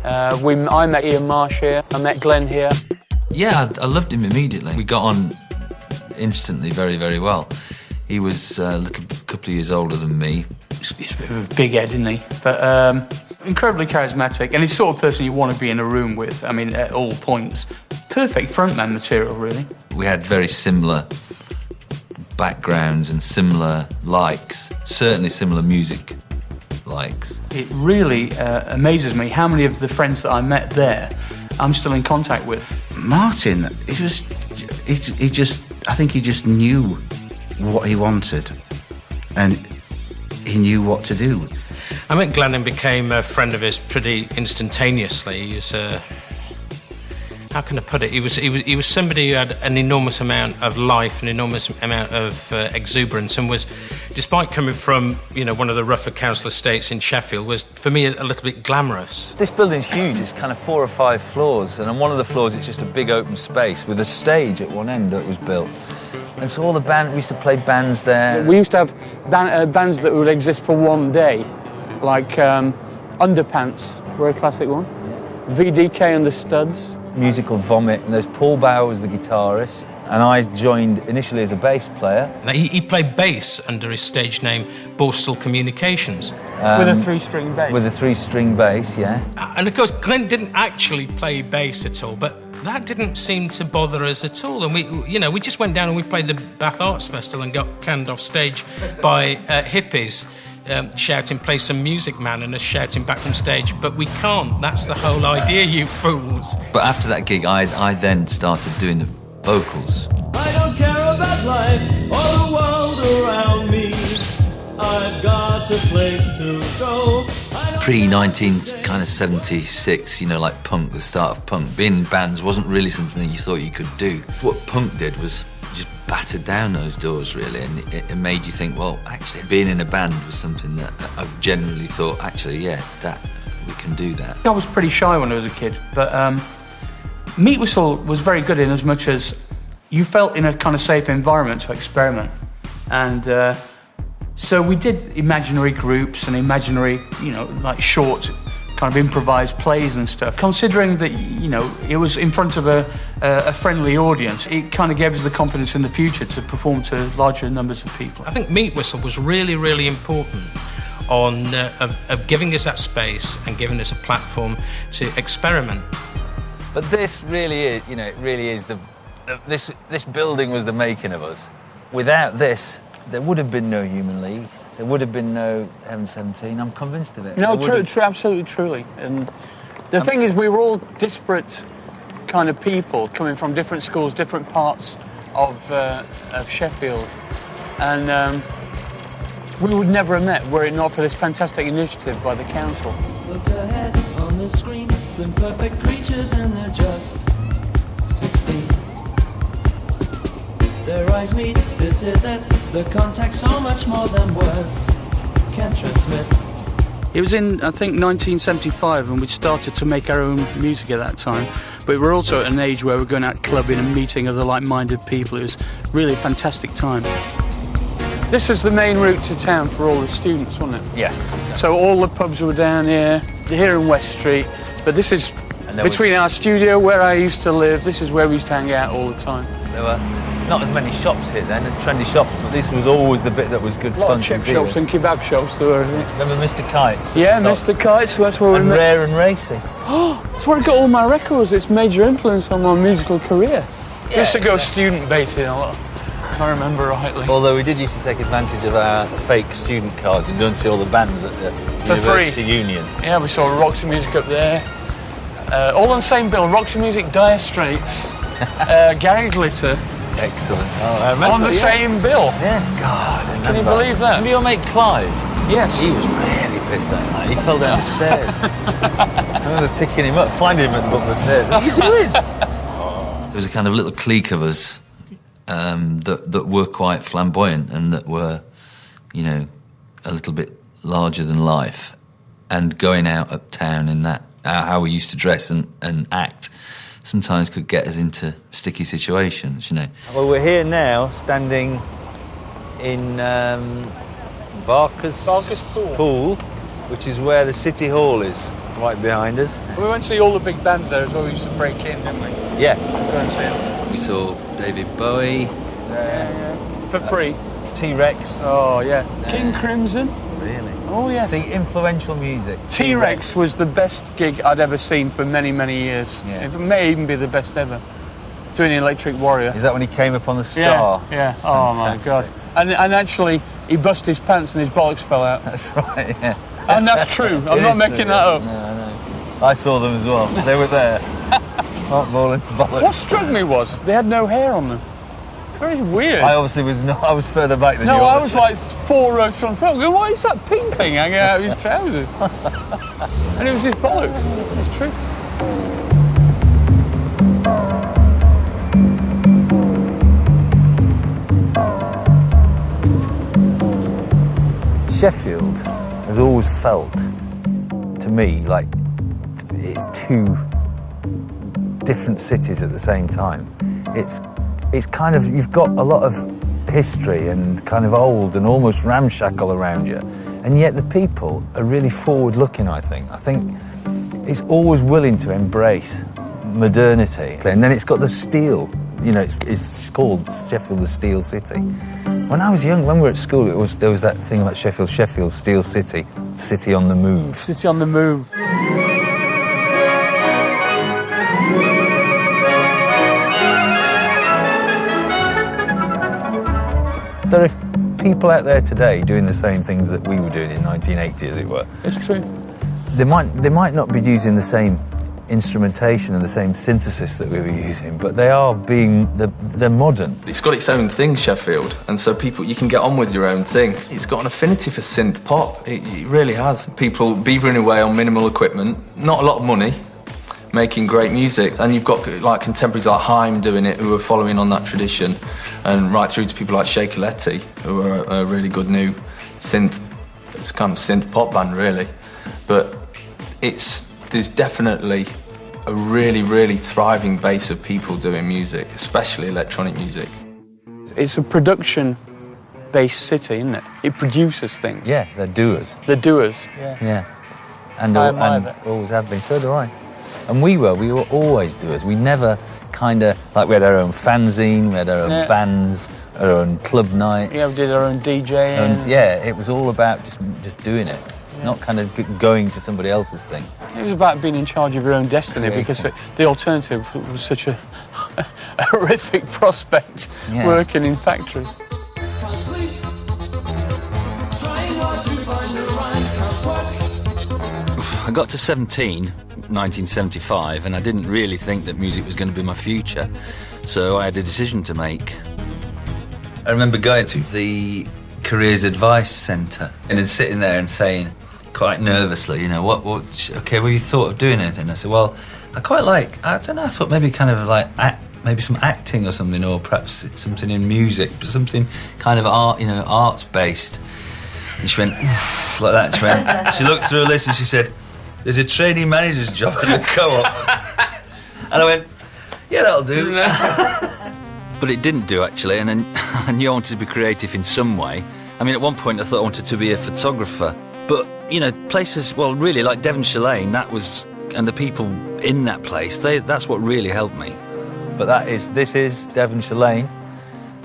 I met Ian Marsh here, I met Glenn here. Yeah, I loved him immediately. We got on instantly very, very well. He was a couple of years older than me. He's a bit of a big head, isn't he? But incredibly charismatic, and he's the sort of person you want to be in a room with, I mean, at all points. Perfect frontman material, really. We had very similar backgrounds and similar likes, certainly similar music likes. It really amazes me how many of the friends that I met there I'm still in contact with. Martin, I think he just knew what he wanted, and he knew what to do. I met Glenn and became a friend of his pretty instantaneously. He was, how can I put it? He was somebody who had an enormous amount of life, an enormous amount of exuberance, and was, despite coming from, you know, one of the rougher council estates in Sheffield, was for me a little bit glamorous. This building's huge. It's kind of 4 or 5 floors, and on one of the floors it's just a big open space with a stage at one end that was built. And so all the we used to play bands there. We used to have bands that would exist for one day, like Underpants were a classic one, VDK and the Studs. Musical Vomit, and there's Paul Bauer was the guitarist, and I joined initially as a bass player. Now, he played bass under his stage name Borstal Communications. With a 3-string bass. With a 3-string bass, yeah. And of course, Glenn didn't actually play bass at all, but that didn't seem to bother us at all. And we just went down and we played the Bath Arts Festival and got canned off stage by hippies. Shouting, play some music, man, and us shouting back from stage, but we can't. That's the whole idea, you fools. But after that gig, I then started doing the vocals. I don't care about life or the world around me. I've got a place to go. Pre-1976, you know, like punk, the start of punk. Being in bands wasn't really something that you thought you could do. What punk did was just battered down those doors, really, and it made you think, well, actually, being in a band was something that I generally thought, actually, yeah, that we can do that. I was pretty shy when I was a kid, but Meat Whistle was very good in as much as you felt in a kind of safe environment to experiment. And so we did imaginary groups and imaginary, you know, like short kind of improvised plays and stuff. Considering that, you know, it was in front of a friendly audience, it kind of gave us the confidence in the future to perform to larger numbers of people. I think Meat Whistle was really, really important of giving us that space and giving us a platform to experiment. But this really is, you know, it really is this building was the making of us. Without this, there would have been no Human League. There would have been no Heaven 17. I'm convinced of it. No, true, absolutely, truly. And the thing is, we were all disparate kind of people coming from different schools, different parts of Sheffield, and we would never have met were it not for this fantastic initiative by the council. Look ahead on the screen, slim perfect creatures, and they're just 16. Their eyes meet, this is it. The contact so much more than words can transmit. It was in, I think, 1975, and we'd started to make our own music at that time. But we were also at an age where we were going out clubbing and meeting other like-minded people. It was really a fantastic time. This was the main route to town for all the students, wasn't it? Yeah. So all the pubs were down here in West Street. But this is between our studio, where I used to live. This is where we used to hang out all the time. There were not as many shops here then, trendy shops, but this was always the bit that was good fun. A lot of chip shops and kebab shops there were, isn't it? Remember Mr. Kites? Yeah, Mr. Kites, that's where we met. Rare and Racy. Oh, that's where I got all my records. It's major influence on my musical career. Yeah, used to go student baiting a lot, if I remember rightly. Although we did used to take advantage of our fake student cards and go and see all the bands at the University Union. Yeah, we saw Roxy Music up there. All on the same bill, Roxy Music, Dire Straits, Gary Glitter. Excellent. Oh, I remember, on the same bill. Yeah. God, can you believe that? Remember your mate Clive? Yes. He was really pissed that night. He fell down the stairs. I remember picking him up, finding him at the bottom of the stairs. What are you doing? There was a kind of little clique of us that were quite flamboyant and that were, you know, a little bit larger than life. And going out uptown in that, how we used to dress and act, sometimes could get us into sticky situations, you know. Well, we're here now, standing in Barker's Pool, which is where the City Hall is. right behind us. We went to see all the big bands there as well. We used to break in, didn't we? Yeah. Go and see them. We saw David Bowie. For free. T-Rex. Oh, yeah. King Crimson. Really? Oh, yes. See, influential music. T-Rex was the best gig I'd ever seen for many, many years. Yeah. It may even be the best ever. Doing Electric Warrior. Is that when he came up on the star? Yeah. Oh, my God. And actually, he busted his pants and his bollocks fell out. That's right, yeah. And that's true. I'm not making that up. No, I know. I saw them as well. They were there. Not balling bollocks. What struck me was they had no hair on them. Very weird. I obviously was not. I was further back than you. No, I was like 4 rows from front. Going, what is that pink thing hanging out of his trousers? And it was his bollocks. It's true. Sheffield has always felt, to me, like it's two different cities at the same time. It's kind of, you've got a lot of history and kind of old and almost ramshackle around you, and yet the people are really forward-looking, I think. I think it's always willing to embrace modernity. And then it's got the steel, you know, it's called Sheffield the Steel City. When I was young, when we were at school, there was that thing about Sheffield, Steel City, city on the move. City on the move. There are people out there today doing the same things that we were doing in 1980, as it were. It's true. They might not be using the same instrumentation and the same synthesis that we were using, but they're modern. It's got its own thing, Sheffield, and so you can get on with your own thing. It's got an affinity for synth pop. It really has. People beavering away on minimal equipment, not a lot of money, making great music, and you've got like contemporaries like Haim doing it, who are following on that tradition, and right through to people like Shakeletty, who are a really good new synth. It's kind of synth pop band, really, but there's definitely a really, really thriving base of people doing music, especially electronic music. It's a production-based city, isn't it? It produces things. Yeah, they're doers. The doers. Yeah. Yeah, and I admire that. always have been. So do I. And we were always doers. We never kind of, like, we had our own fanzine, we had our own bands, our own club nights. Yeah, we did our own DJing. And yeah, it was all about just doing it. Not kind of going to somebody else's thing. It was about being in charge of your own destiny, because the alternative was such a horrific prospect, working in factories. Can't sleep. Trying hard to find the right, can't work. I got to 17, 1975, and I didn't really think that music was going to be my future, so I had a decision to make. I remember going to the Careers Advice Centre and then sitting there and saying, quite nervously, you know, okay, well, you thought of doing anything? I said, well, I don't know, I thought maybe kind of like maybe some acting or something, or perhaps something in music, but something kind of art, you know, arts-based. And she went, oof, like that. She looked through a list and she said, there's a trainee manager's job at the Co-op. And I went, yeah, that'll do. But it didn't do, actually, and I knew I wanted to be creative in some way. I mean, at one point I thought I wanted to be a photographer. But, you know, places, well, really, like Devonshire Lane, and the people in that place, that's what really helped me. But this is Devonshire Lane.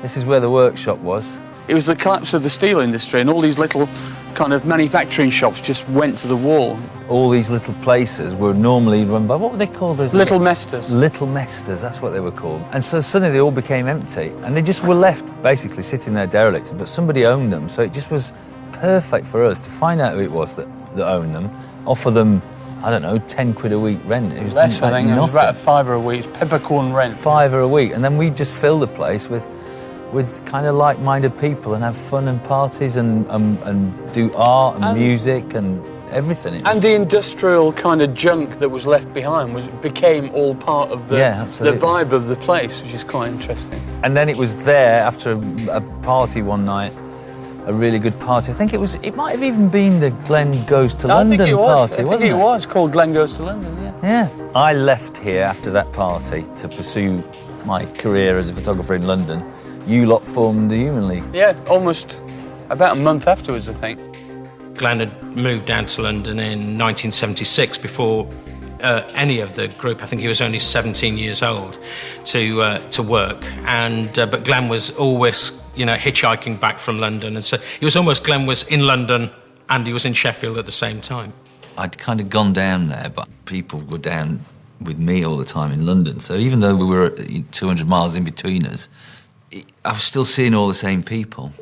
This is where the workshop was. It was the collapse of the steel industry, and all these little kind of manufacturing shops just went to the wall. All these little places were normally run by, what were they called? Those Little Mesters. Little Mesters, that's what they were called. And so suddenly they all became empty, and they just were left basically sitting there derelict, but somebody owned them, so it just was perfect for us to find out who it was that owned them, offer them, I don't know, 10 quid a week rent. It was less, I think. nothing. It was about £5 a week, peppercorn rent. £5 a week, and then we just fill the place with kind of like-minded people and have fun and parties and do art and music and everything. And the industrial kind of junk that was left behind became all part of the vibe of the place, which is quite interesting. And then it was there after a party one night, a really good party. I think it might have even been the Glenn Goes to London party, wasn't it? I think it was called Glenn Goes to London, yeah. Yeah. I left here after that party to pursue my career as a photographer in London. You lot formed the Human League. Yeah, almost about a month afterwards, I think. Glenn had moved down to London in 1976 before any of the group. I think he was only 17 years old to work, and but Glenn was always, you know, hitchhiking back from London, and so it was almost Glenn was in London and he was in Sheffield at the same time. I'd kind of gone down there, but people were down with me all the time in London. So even though we were 200 miles in between us, I was still seeing all the same people.